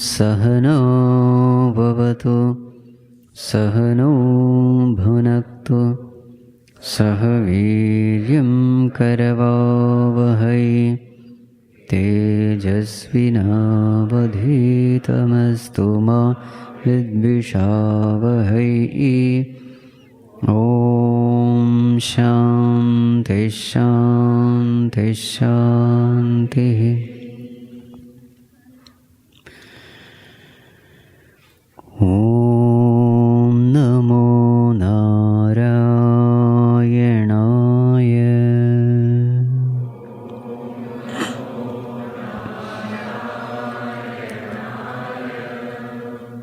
सहनौ भवतु सहनौ भुनक्तु सह वीर्यं करवावहै तेजस्विनावधीतमस्तु मा विद्विषावहै। ॐ शान्ति शान्ति शान्तिः। ॐ नमो नारायणाय।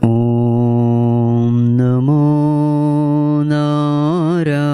ॐ नमो नारायणाय।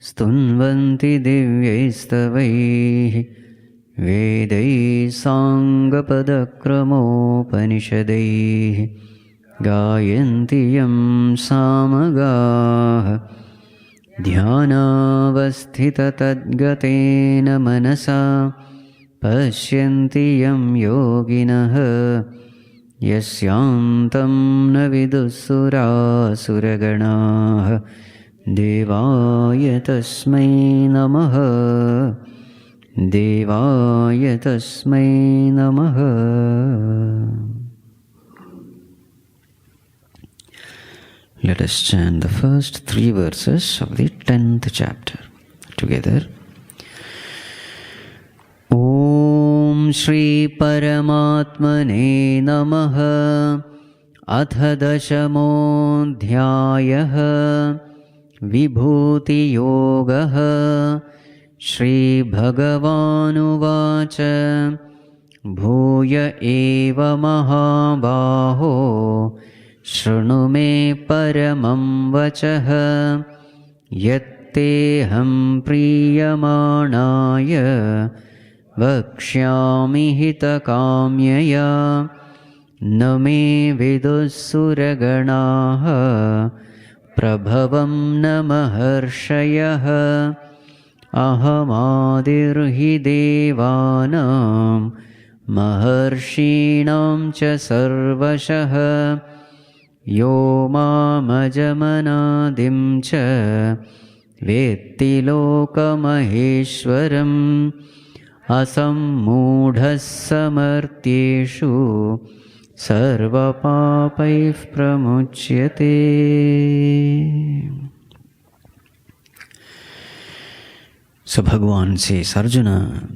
स्तुन्वन्ति दिव्यैस्तवैः वेदैः साङ्गपदक्रमोपनिषदैः गायन्ति यं सामगाः ध्यानावस्थिततद्गतेन मनसा पश्यन्ति यं योगिनः यस्यान्तं न विदुःसुरासुरगणाः देवाय तस्मै नमः देवाय तस्मै नमः। Let us chant the first 3 verses of the 10th chapter together. Om Shri Paramatmane Namaha. अथ दशमोऽध्यायः विभूतियोगः। श्रीभगवानुवाच भूय एव महाबाहो शृणु मे परमं वचः यत्तेऽहं प्रीयमाणाय वक्ष्यामि हितकाम्यया। न मे विदुःसुरगणाः प्रभवं न महर्षयः। अहमादिर्हि देवानां महर्षीणां च सर्वशः। यो मामजमनादिं च वेत्ति लोकमहेश्वरम्। असम्मूढः समर्थ्येषु sarvapapaih pramuchyate. So Bhagavan says, Arjuna,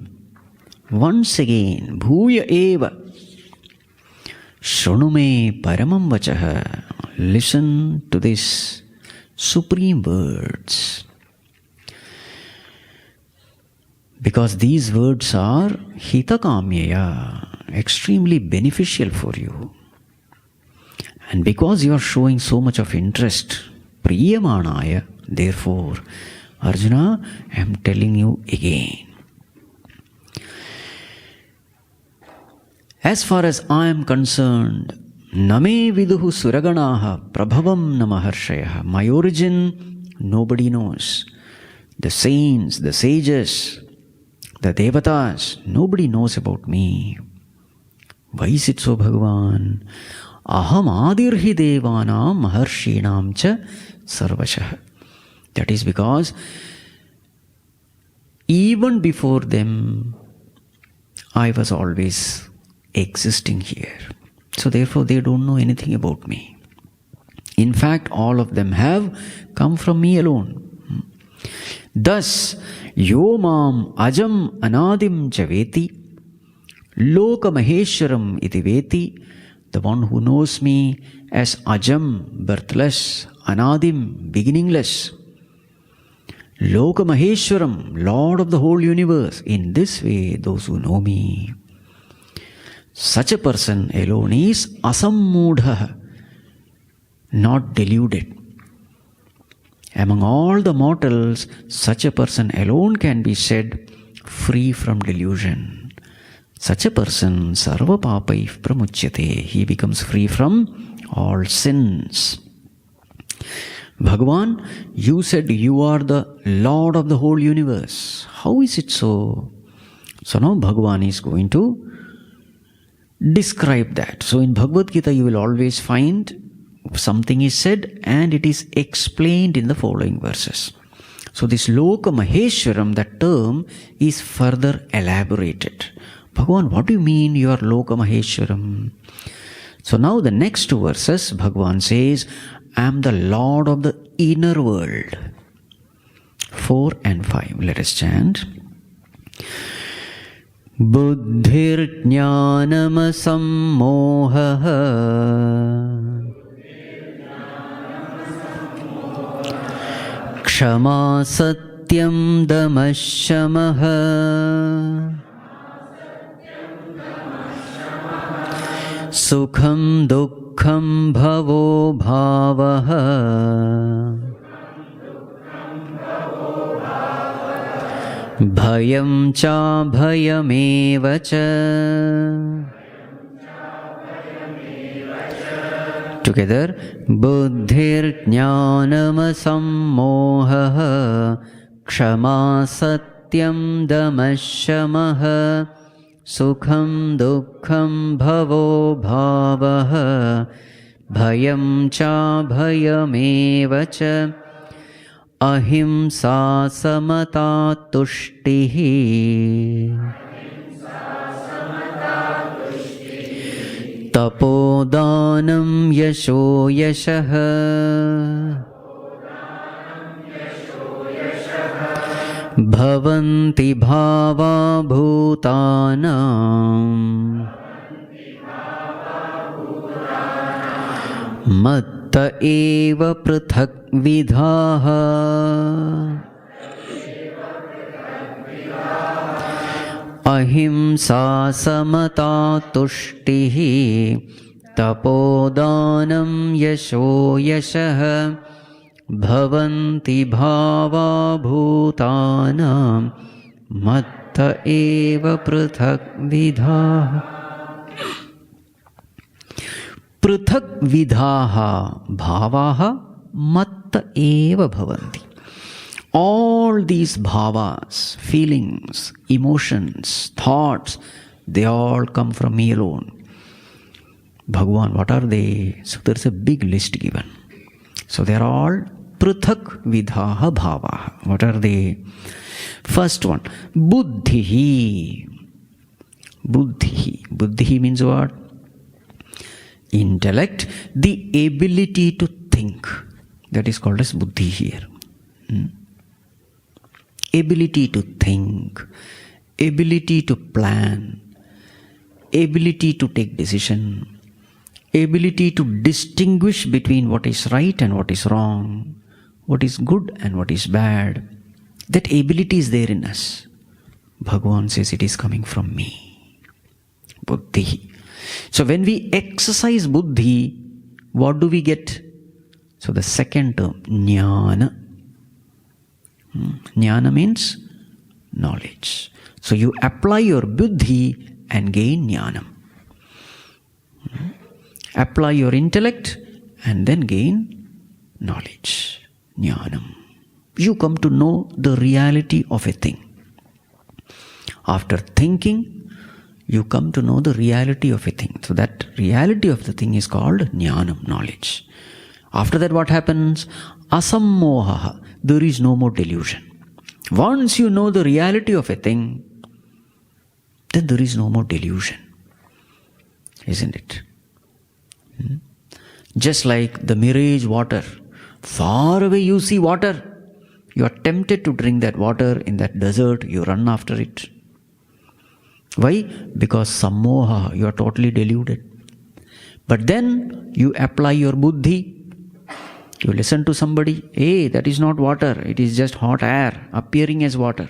once again, bhuya eva shrunume paramam vachaha. Listen to these supreme words. Because these words are hitakamyaya, extremely beneficial for you. And because you are showing so much of interest, priyamanaya, therefore, Arjuna, I am telling you again. As far as I am concerned, Name viduhu suraganaha prabhavam namaharshayah. My origin, nobody knows. The saints, the sages, the devatas, nobody knows about me. Why is it so, Bhagavan? Aham adirhi devanam maharshinam cha sarvashah. That is because even before them, I was always existing here. So therefore they don't know anything about me. In fact, all of them have come from me alone. Thus, yo mam ajam anadim javeti, loka maheshwaram iti veti, the one who knows me as ajam, birthless, anadim, beginningless, loka maheshwaram, Lord of the whole universe. In this way, those who know me, such a person alone is asammudha, not deluded. Among all the mortals, such a person alone can be said free from delusion. Such a person, sarva papaih pramuchyate, he becomes free from all sins. Bhagavan, you said you are the Lord of the whole universe. How is it so? So now Bhagavan is going to describe that. So in Bhagavad Gita you will always find something is said and it is explained in the following verses. So this Loka Maheshwaram, that term is further elaborated. Bhagavan, what do you mean you are Loka Maheshwaram? So now the next two verses, Bhagavan says, I am the Lord of the inner world. 4 and 5. Let us chant. Buddhir jnanam sammoha kshama satyam damashamaha sukham dukkham bhavo bhavaha bhayam cha bhayameva cha. Together, buddhir jnanam sammoha kshama satyam damashamaha sukham dukkham bhavo bhavaha bhayam cha bhayameva cha. Ahimsa samata tushtihi tapodanam yasho yashaha bhavanti bhava bhutanam matta eva prithak vidhaha ahimsa samata tushtihi tapodanam yasho yashaha bhavanti bhava bhutanam matta eva prithak vidhaha. Prithak vidhaha bhavaha matta eva bhavanti. All these bhavas, feelings, emotions, thoughts, they all come from me alone. Bhagavan, what are they? So there is a big list given. So they are all prithak vidhaha bhavaha. What are they? First one, buddhi. Buddhi. Buddhi means what? intellect, the ability to think. That is called as buddhi here. Ability to think, ability to plan, ability to take decision, ability to distinguish between what is right and what is wrong, what is good and what is bad. That ability is there in us. Bhagavan says it is coming from me. Buddhi. So when we exercise buddhi, what do we get? So the second term, jnana. Jnana means knowledge. So you apply your buddhi and gain jnanam. Apply your intellect and then gain knowledge. Jnanam. You come to know the reality of a thing. After thinking, you come to know the reality of a thing. So that reality of the thing is called jnanam, knowledge. After that, what happens? Asammoha. There is no more delusion. Once you know the reality of a thing, then there is no more delusion. Isn't it? Just like the mirage water. Far away you see water. You are tempted to drink that water in that desert. You run after it. Why? Because sammoha, you are totally deluded. But then you apply your buddhi. You listen to somebody, hey, that is not water, it is just hot air appearing as water.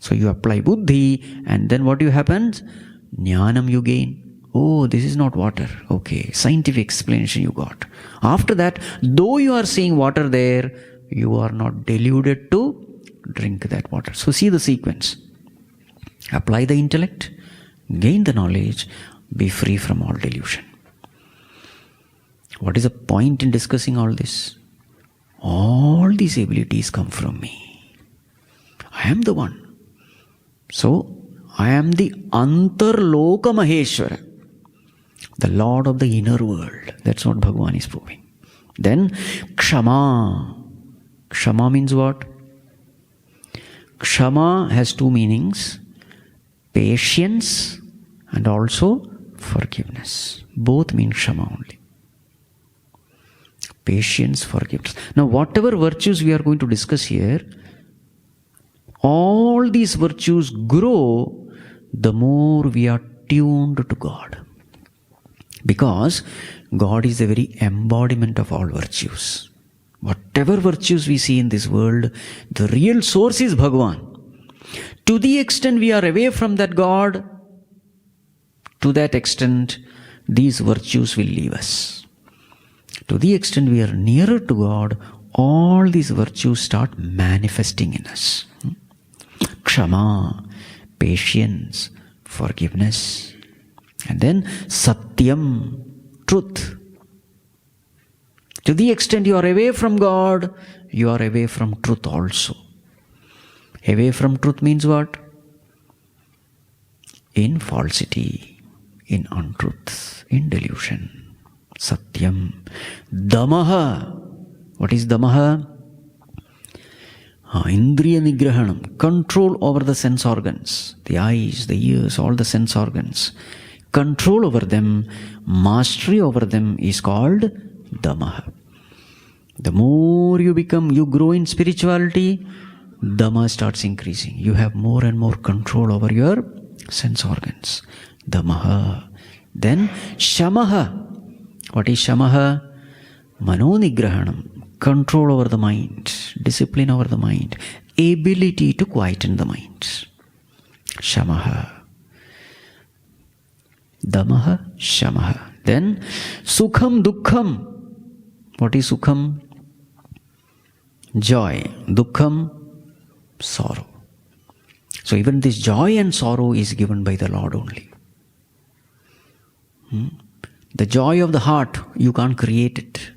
So you apply buddhi, and then what happens? Jnanam you gain. Oh, this is not water. Okay, scientific explanation you got. After that, though you are seeing water there, you are not deluded to drink that water. So see the sequence. Apply the intellect, gain the knowledge, be free from all delusion. What is the point in discussing all this? All these abilities come from me. I am the one. So, I am the Antarloka Maheshwara, the Lord of the inner world. That's what Bhagavan is proving. Then, Kshama. Kshama means what? Kshama has two meanings. Patience and also forgiveness. Both mean Kshama only. Patience, forgiveness. Now, whatever virtues we are going to discuss here, all these virtues grow the more we are tuned to God. Because God is the very embodiment of all virtues. Whatever virtues we see in this world, the real source is Bhagavan. To the extent we are away from that God, to that extent these virtues will leave us. To the extent we are nearer to God, all these virtues start manifesting in us. Kshama, patience, forgiveness. And then Satyam, truth. To the extent you are away from God, you are away from truth also. Away from truth means what? In falsity, in untruth, in delusion. Satyam. Damaha. What is Damaha? Indriya Nigrahanam. Control over the sense organs. The eyes, the ears, all the sense organs. Control over them, mastery over them is called Damaha. The more you grow in spirituality, Dhamma starts increasing. You have more and more control over your sense organs. Damaha. Then Shamaha. What is Shamaha? Manonigrahanam. Control over the mind. Discipline over the mind. Ability to quieten the mind. Shamaha. Damaha, Shamaha. Then Sukham, Dukkham. What is Sukham? Joy. Dukkham, sorrow. So even this joy and sorrow is given by the Lord only. The joy of the heart, you can't create it.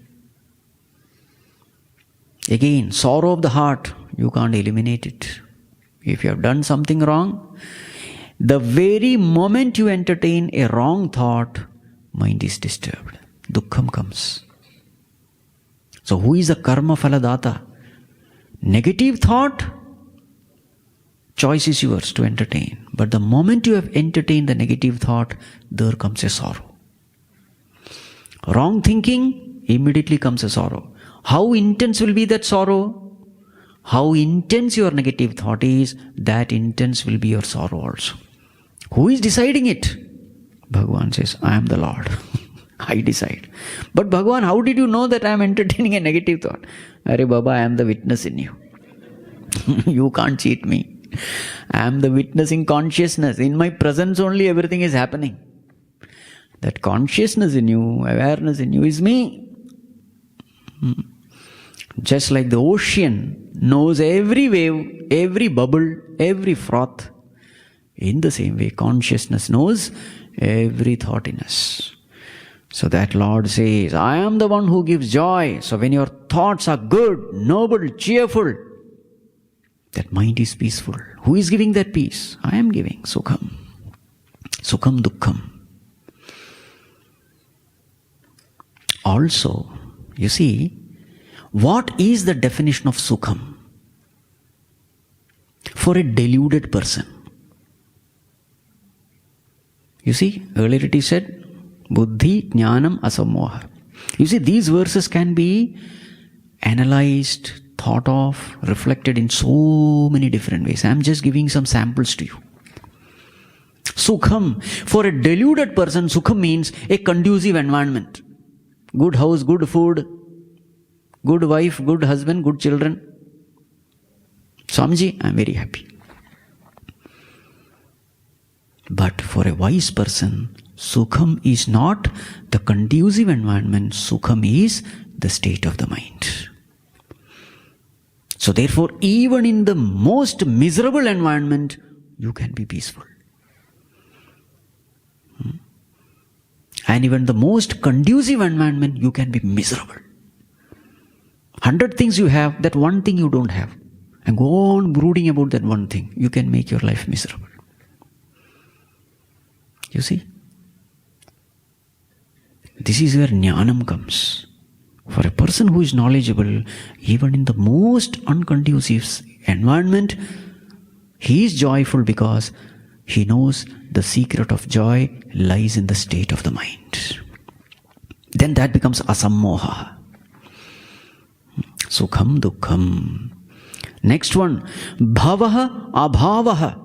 Again, sorrow of the heart, you can't eliminate it. If you have done something wrong, the very moment you entertain a wrong thought, mind is disturbed. Dukkham comes. So who is the karma phaladata? Negative thought, choice is yours to entertain. But the moment you have entertained the negative thought, there comes a sorrow. Wrong thinking, immediately comes a sorrow. How intense will be that sorrow? How intense your negative thought is, that intense will be your sorrow also. Who is deciding it? Bhagavan says, I am the Lord. I decide. But Bhagavan, how did you know that I am entertaining a negative thought? Arey Baba, I am the witness in you. You can't cheat me. I am the witness in consciousness. In my presence only everything is happening. That consciousness in you, awareness in you is me. Just like the ocean knows every wave, every bubble, every froth. In the same way, consciousness knows every thought in us. So that Lord says, I am the one who gives joy. So when your thoughts are good, noble, cheerful, that mind is peaceful. Who is giving that peace? I am giving. Sukham. Sukham dukkham. Also, you see, what is the definition of sukham? For a deluded person. You see, earlier it is said, Buddhi, Jnanam, Asammoha. You see, these verses can be analyzed, thought of, reflected in so many different ways. I am just giving some samples to you. Sukham. For a deluded person, sukham means a conducive environment. Good house, good food, good wife, good husband, good children. Swamiji, I am very happy. But for a wise person, sukham is not the conducive environment. Sukham is the state of the mind. So therefore, even in the most miserable environment, you can be peaceful. And even the most conducive environment, you can be miserable. 100 things you have, that one thing you don't have. And go on brooding about that one thing. You can make your life miserable. You see? This is where jnanam comes. For a person who is knowledgeable, even in the most unconducive environment, he is joyful because he knows the secret of joy lies in the state of the mind. Then that becomes asammoha. Sukham dukkham. Next one, bhavaha abhavaha.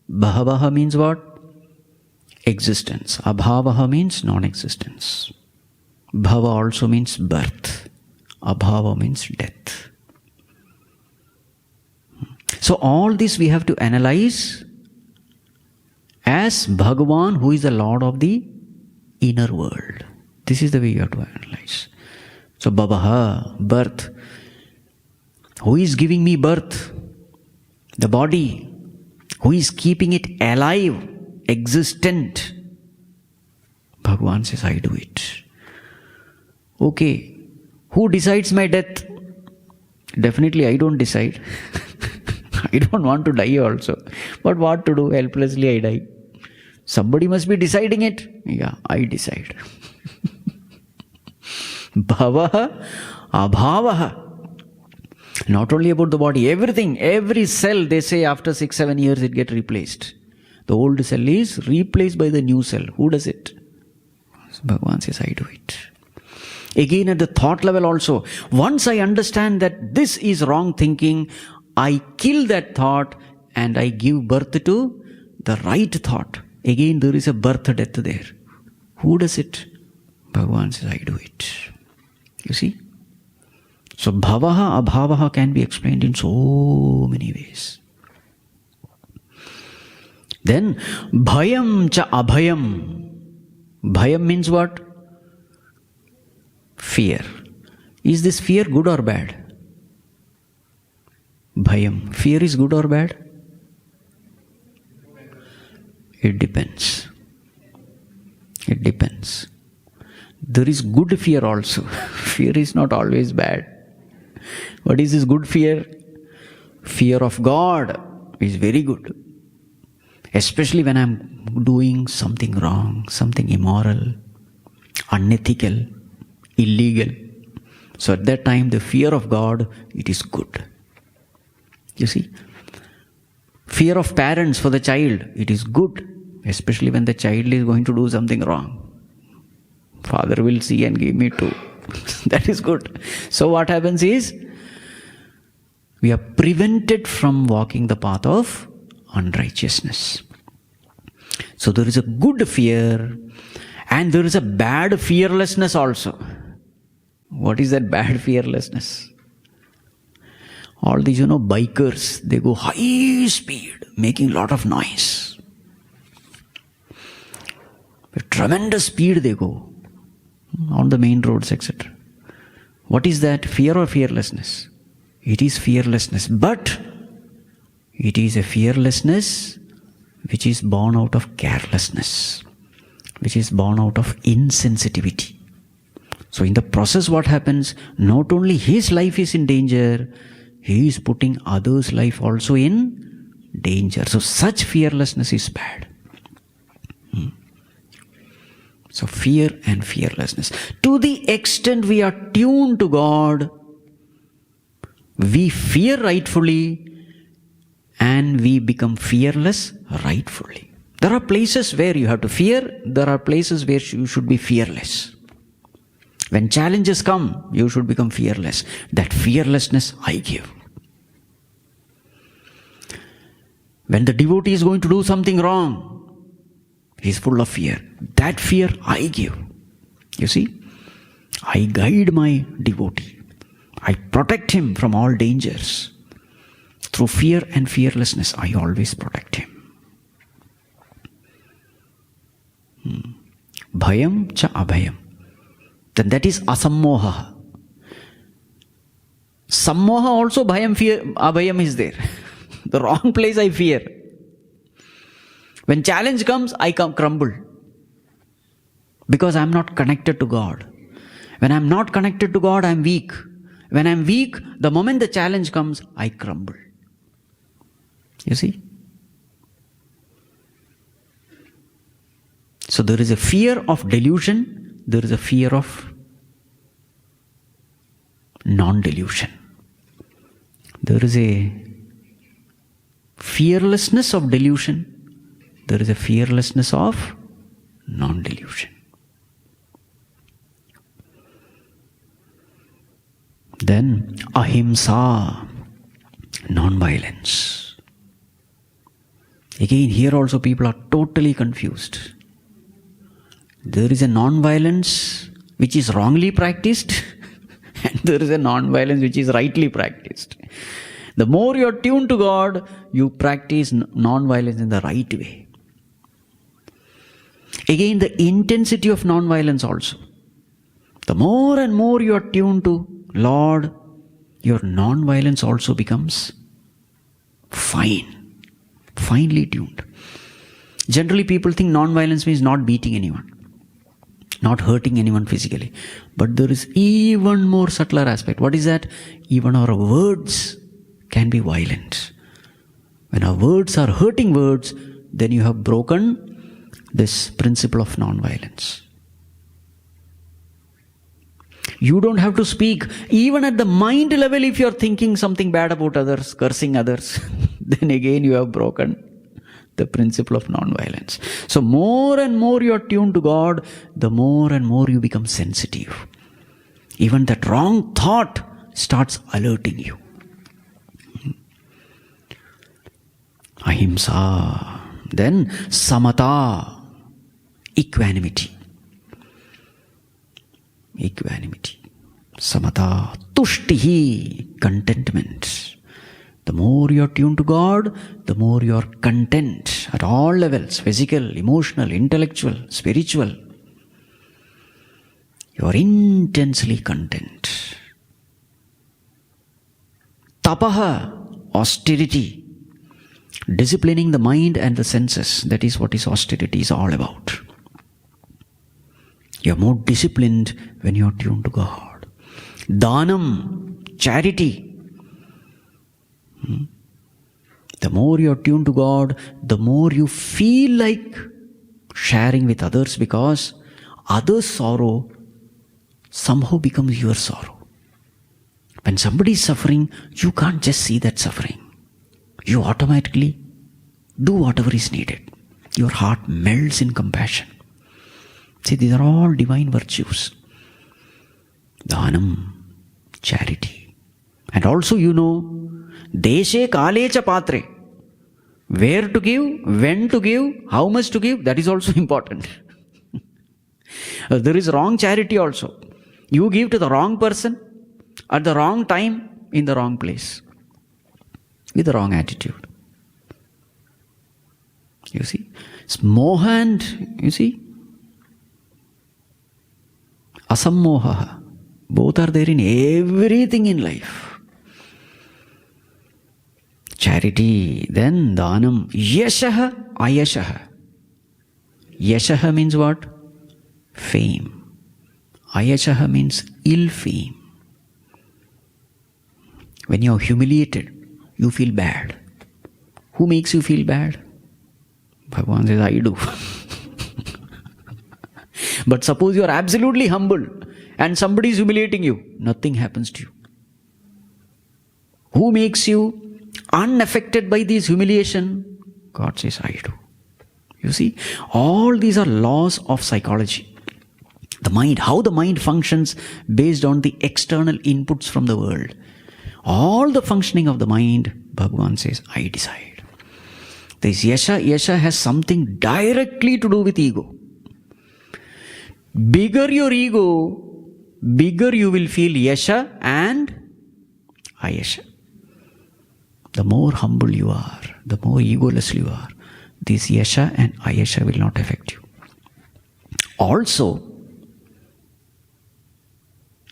Bhavaha means what? Existence. Abhavaha means non-existence. Bhava also means birth. Abhava means death. So all this we have to analyze as Bhagavan, who is the Lord of the inner world. This is the way you have to analyze. So bhavaha, birth. Who is giving me birth? The body. Who is keeping it alive, existent? Bhagavan says, I do it. Okay, who decides my death? Definitely I don't decide. I don't want to die also. But what to do? Helplessly I die. Somebody must be deciding it. Yeah, I decide. Bhavaha, abhavaha. Not only about the body, everything, every cell, they say after 6-7 years it gets replaced. The old cell is replaced by the new cell. Who does it? So Bhagavan says, I do it. Again at the thought level also, once I understand that this is wrong thinking, I kill that thought and I give birth to the right thought. Again there is a birth death there. Who does it? Bhagavan says, I do it. You see? So bhavaha, abhavaha can be explained in so many ways. Then bhayam cha abhayam. Bhayam means what? Fear. Is this fear good or bad? Bhayam. Fear is good or bad? It depends. It depends. There is good fear also. Fear is not always bad. What is this good fear? Fear of God is very good. Especially when I am doing something wrong, something immoral, unethical, illegal. So at that time, the fear of God, it is good. You see? Fear of parents for the child, it is good. Especially when the child is going to do something wrong. Father will see and give me 2. That is good. So what happens is, we are prevented from walking the path of unrighteousness. So there is a good fear and there is a bad fearlessness also. What is that bad fearlessness? All these, bikers, they go high speed, making a lot of noise. With tremendous speed they go on the main roads, etc. What is that? Fear or fearlessness? It is fearlessness, but it is a fearlessness which is born out of carelessness, which is born out of insensitivity. So in the process what happens, not only his life is in danger, he is putting others' life also in danger. So such fearlessness is bad. So fear and fearlessness. To the extent we are tuned to God, we fear rightfully and we become fearless rightfully. There are places where you have to fear, there are places where you should be fearless. When challenges come, you should become fearless. That fearlessness I give. When the devotee is going to do something wrong, he is full of fear. That fear I give. You see, I guide my devotee. I protect him from all dangers. Through fear and fearlessness, I always protect him. Bhayam cha abhayam. Then that is asammoha. Sammoha also, bhayam, fear, abhayam is there. The wrong place I fear. When challenge comes, I crumble. Because I am not connected to God. When I am not connected to God, I am weak. When I am weak, the moment the challenge comes, I crumble. You see? So there is a fear of delusion, there is a fear of non-delusion. There is a fearlessness of delusion, there is a fearlessness of non-delusion. Then ahimsa, non-violence. Again, here also people are totally confused. There is a non-violence which is wrongly practiced and there is a non-violence which is rightly practiced. The more you are tuned to God, you practice non-violence in the right way. Again, the intensity of non-violence also. The more and more you are tuned to Lord, your non-violence also becomes fine, finely tuned. Generally people think non-violence means not beating anyone, not hurting anyone physically. But there is even more subtler aspect. What is that? Even our words can be violent. When our words are hurting words, then you have broken this principle of non-violence. You don't have to speak. Even at the mind level, if you are thinking something bad about others, cursing others, then again you have broken the principle of non-violence. So more and more you are tuned to God, the more and more you become sensitive. Even that wrong thought starts alerting you. Ahimsa. Then samata, equanimity. Equanimity. Samata, tushtihi, contentment. The more you are tuned to God, the more you are content at all levels, physical, emotional, intellectual, spiritual. You are intensely content. Tapaha, austerity. Disciplining the mind and the senses. That is what austerity is all about. You are more disciplined when you are tuned to God. Dhanam, charity. The more you are tuned to God, the more you feel like sharing with others, because others' sorrow somehow becomes your sorrow. When somebody is suffering, you can't just see that suffering. You automatically do whatever is needed. Your heart melts in compassion. See, these are all divine virtues. Dhanam, charity. And also, deshe kalecha patre. Where to give, when to give, how much to give, that is also important. There is wrong charity also. You give to the wrong person, at the wrong time, in the wrong place, with the wrong attitude. You see? Moha and, asammoha. Both are there in everything in life. Charity, then dhanam, yashaha, ayashaha. Yashaha means what? Fame. Ayashaha means ill fame. When you are humiliated, you feel bad. Who makes you feel bad? Bhagavan says, I do. But suppose you are absolutely humble and somebody is humiliating you, nothing happens to you. Who makes you unaffected by this humiliation? God says, I do. You see, all these are laws of psychology. The mind, how the mind functions based on the external inputs from the world. All the functioning of the mind, Bhagavan says, I decide. This yasha has something directly to do with ego. Bigger your ego, bigger you will feel yasha and ayasha. The more humble you are, the more egoless you are, this yasha and ayasha will not affect you. Also,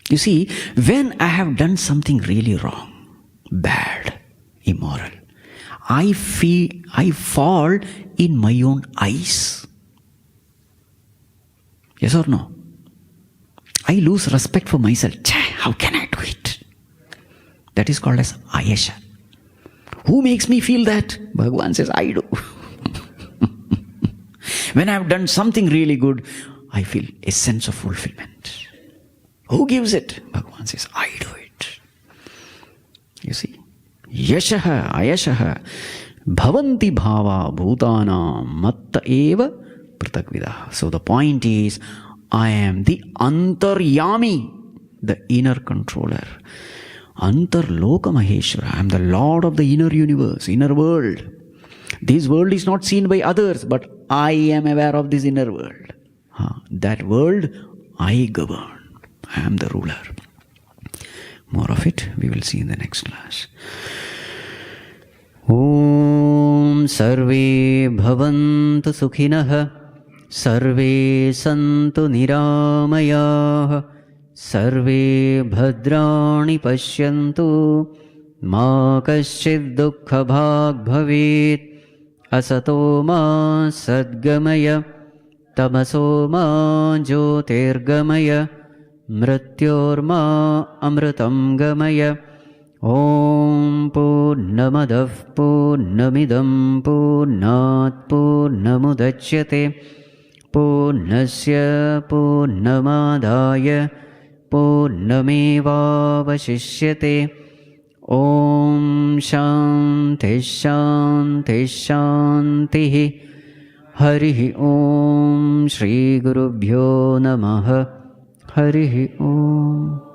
you see, when I have done something really wrong, bad, immoral, I fall in my own eyes. Yes or no? I lose respect for myself. How can I do it? That is called as ayasha. Who makes me feel that? Bhagavan says, I do. When I have done something really good, I feel a sense of fulfillment. Who gives it? Bhagavan says, I do it. You see? Yashaha, ayashaha, bhavanti bhava bhutanam matta eva pratagvidah. So the point is, I am the antaryami, the inner controller. Antarloka Maheshwara. I am the Lord of the inner universe, inner world. This world is not seen by others, but I am aware of this inner world. That world I govern. I am the ruler. More of it we will see in the next class. Om Sarve Bhavantu Sukhinah Sarve Santu Niramayah Sarve Bhadrani Pashyantu Ma Kaschid Dukkha Bhag Bhavet Asato Ma Sadgamaya Tamaso Ma Jyotirgamaya Mrityorma Amritam Gamaya Om Purnamadav Purnamidam Purnat Purnamudachyate Purnasya Purnamadaya Purnameva Vashishyate Om Shanti Shanti Shanti Harihi Om Shri Gurubhyo Namaha Harihi Om.